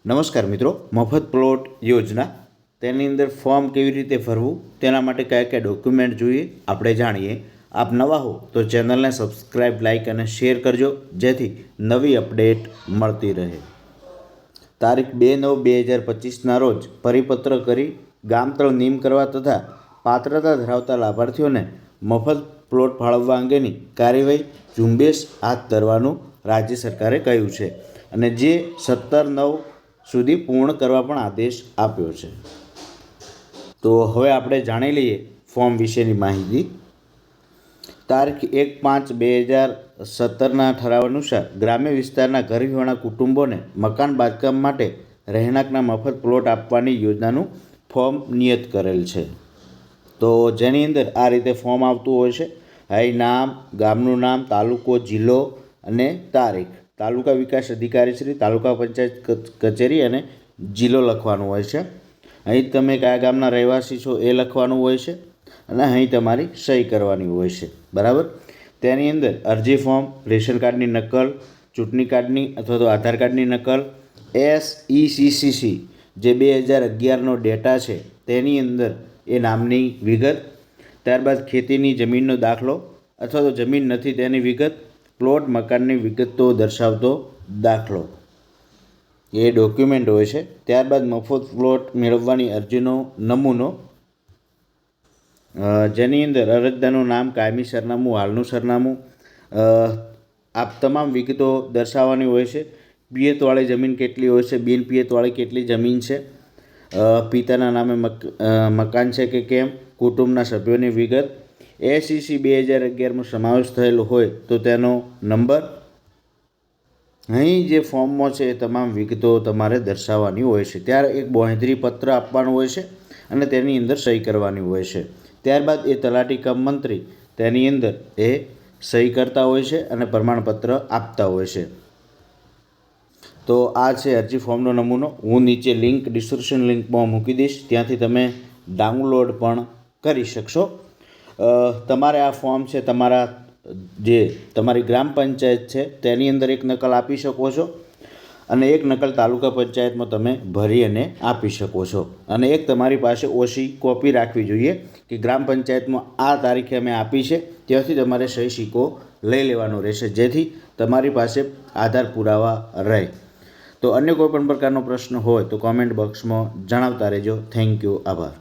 નમસ્કાર મિત્રો, મફત પ્લોટ યોજના તેની અંદર ફોર્મ કેવી રીતે ભરવું, તેના માટે કયા કયા ડોક્યુમેન્ટ જોઈએ આપણે જાણીએ. આપ નવા હો તો ચેનલને સબસ્ક્રાઈબ, લાઇક અને શેર કરજો, જેથી નવી અપડેટ મળતી રહે. તારીખ 2/9/2025ના રોજ પરિપત્ર કરી ગામતળ નિયમ કરવા તથા પાત્રતા ધરાવતા લાભાર્થીઓને મફત પ્લોટ ફાળવવા અંગેની કાર્યવાહી ઝુંબેશ હાથ ધરવાનું રાજ્ય સરકારે કહ્યું છે અને જે 17/9 સુધી પૂર્ણ કરવા પણ આદેશ આપ્યો છે. તો હવે આપણે જાણી લઈએ ફોર્મ વિશેની માહિતી. તારીખ 1/5/2017ના ઠરાવ અનુસાર ગ્રામ્ય વિસ્તારના ઘર વિહોણા કુટુંબોને મકાન બાંધકામ માટે રહેણાંકના મફત પ્લોટ આપવાની યોજનાનું ફોર્મ નિયત કરેલ છે. તો જેની અંદર આ રીતે ફોર્મ આવતું હોય છે. અહીં નામ, ગામનું નામ, તાલુકો, જિલ્લો અને તારીખ, તાલુકા વિકાસ અધિકારી શ્રી, તાલુકા પંચાયત કચેરી અને જિલ્લો લખવાનું હોય છે. અહીં તમે કયા ગામના રહેવાસી છો એ લખવાનું હોય છે અને અહીં તમારી સહી કરવાની હોય છે. બરાબર. તેની અંદર અરજી ફોર્મ, રેશન કાર્ડની નકલ, ચૂંટણી કાર્ડની અથવા તો આધાર કાર્ડની નકલ, SECCC જે 2011નો ડેટા છે તેની અંદર એ નામની વિગત, ત્યારબાદ ખેતીની જમીનનો દાખલો અથવા તો જમીન નથી તેની વિગત, પ્લોટ મકાનની વિગતો દર્શાવતો દાખલો, એ ડોક્યુમેન્ટ હોય છે. ત્યારબાદ મફત પ્લોટ મેળવવાની અરજીનો નમૂનો, જેની અંદર અરજદારનું નામ, કાયમી સરનામું, હાલનું સરનામું, આ તમામ વિગતો દર્શાવવાની હોય છે. પિયતવાળી જમીન કેટલી હોય છે, બિન પિયતવાળી કેટલી જમીન છે, પિતાના નામે મકાન છે કે કેમ, કુટુંબના સભ્યોની વિગત, SEC 2011માં સમાવેશ થયેલો હોય તો તેનો નંબર. અહીં જે ફોર્મમાં છે એ તમામ વિગતો તમારે દર્શાવવાની હોય છે. ત્યારે એક બાંહેધરી પત્ર આપવાનું હોય છે અને તેની અંદર સહી કરવાની હોય છે. ત્યારબાદ એ તલાટી કમ મંત્રી તેની અંદર એ સહી કરતા હોય છે અને પ્રમાણપત્ર આપતા હોય છે. તો આ છે અરજી ફોર્મનો નમૂનો. હું નીચે લિંક, ડિસ્ક્રિપ્શન લિંકમાં મૂકી દઈશ, ત્યાંથી તમે ડાઉનલોડ પણ કરી શકશો. તમારે આ ફોર્મ છે તમારી ગ્રામ પંચાયત છે તેની અંદર એક નકલ આપી શકો છો અને એક નકલ તાલુકા પંચાયતમાં તમે ભરી અને આપી શકો છો. અને એક તમારી પાસે ઓછી કોપી રાખવી જોઈએ કે ગ્રામ પંચાયતમાં આ તારીખે અમે આપી છે, ત્યાંથી તમારે સહી સિક્કો લઈ લેવાનો રહેશે, જેથી તમારી પાસે આધાર પુરાવા રહે. તો અન્ય કોઈ પણ પ્રકારનો પ્રશ્ન હોય તો કોમેન્ટ બોક્સમાં જણાવતા રહેજો. Thank you. આભાર.